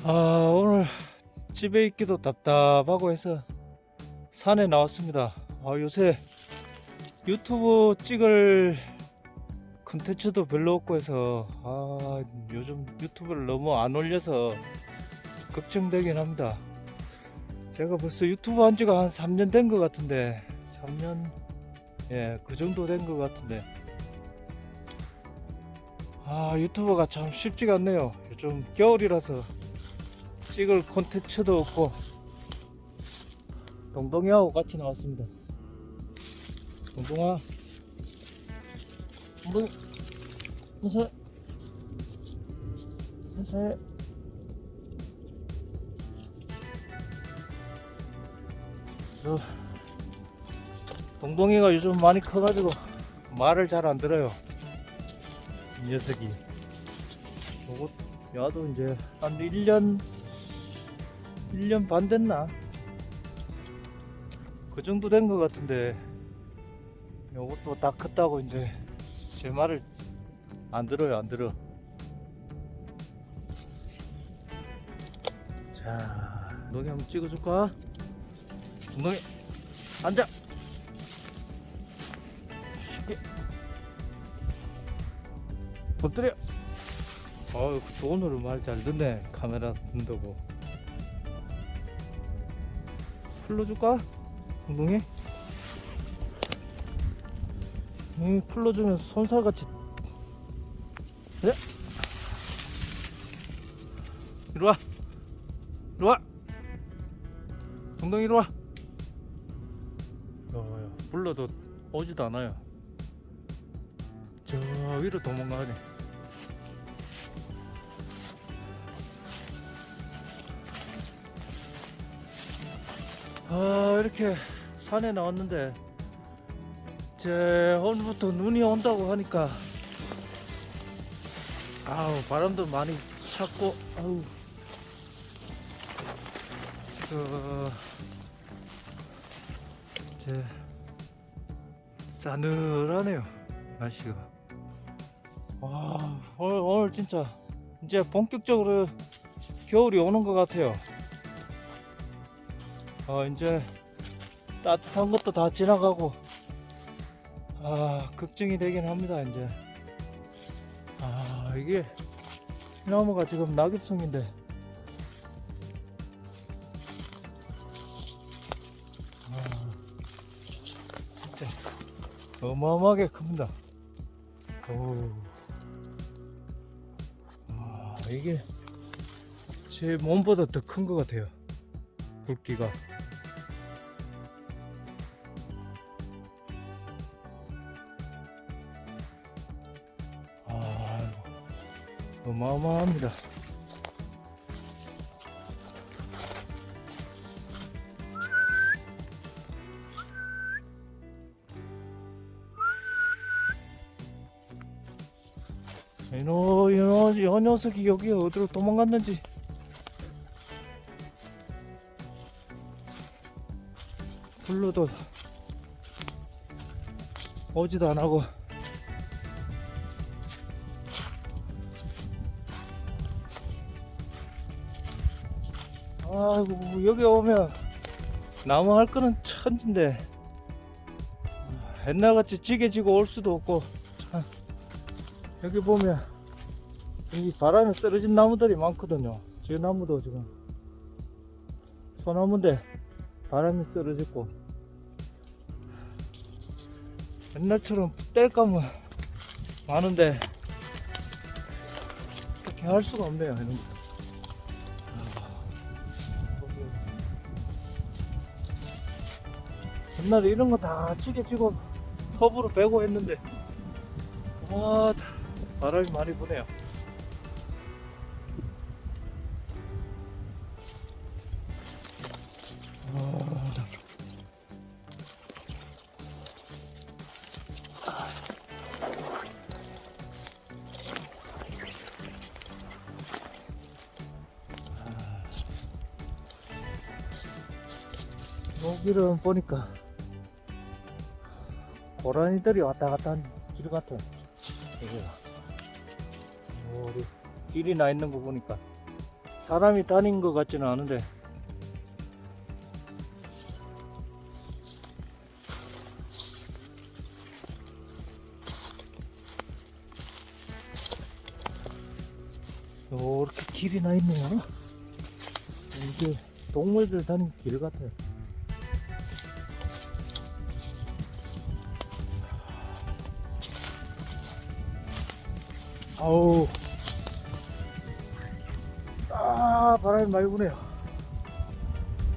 오늘 집에 있기도 답답하고 해서 산에 나왔습니다. 요새 유튜브 찍을 컨텐츠도 별로 없고 해서 요즘 유튜브를 너무 안 올려서 걱정되긴 합니다. 제가 벌써 유튜브 한 지가 한 3년 된 것 같은데 3년 그 정도 된 것 같은데 유튜브가 참 쉽지가 않네요. 요즘 겨울이라서 찍을 콘텐츠도 없고. 동동이하고 같이 나왔습니다. 동동아, 동동이, 인사해, 인사해. 동동이가 요즘 많이 커가지고 말을 잘 안 들어요. 이 녀석이. 야도 이제 한 1년 반 됐나? 그 정도 된 것 같은데, 요것도 다 컸다고 이제 제 말을 안 들어요. 안 들어. 자, 동동이 한번 찍어줄까? 동동이 앉아. 쉽게 엎드려. 오늘은 말 잘 듣네. 카메라 든다고. 풀러줄까? 동동이? 풀러주면 손살같이. 그래? 이리와. 이리와. 동동이 이리와. 불러도 오지도 않아요. 저 위로 도망가네. 이렇게 산에 나왔는데 오늘부터 눈이 온다고 하니까 바람도 많이 찼고 싸늘하네요 날씨가. 오늘 진짜 이제 본격적으로 겨울이 오는 것 같아요. 이제 따뜻한 것도 다 지나가고 걱정이 되긴 합니다. 이제 이게 나무가 지금 낙엽송인데 진짜 어마어마하게 큽니다. 이게 제 몸보다 더 큰 것 같아요. 굵기가. 어마어마합니다. 이 녀석이 여기 어디로 도망갔는지. 불러도 오지도 안 하고. 여기 오면 나무 할 거는 천진데 옛날같이 지게지고 올 수도 없고. 여기 보면 이 바람에 쓰러진 나무들이 많거든요. 저 나무도 지금 소나무인데 바람이 쓰러졌고, 옛날처럼 뗄감은 많은데 그렇게 할 수가 없네요. 이런 거. 옛날에 이런 거 다 찌개지고 컵으로 베고 했는데 바람이 많이 부네요. 여기를 보니까 고라니들이 왔다 갔다 하는 길 같아. 여기가. 길이 나 있는 거 보니까 사람이 다닌 것 같지는 않은데. 요렇게 길이 나 있네요. 이게 동물들 다니는 길 같아요. 아우, 바람이 많이 부네요.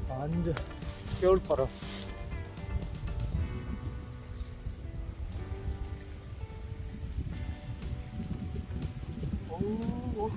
완전 겨울바람. 오.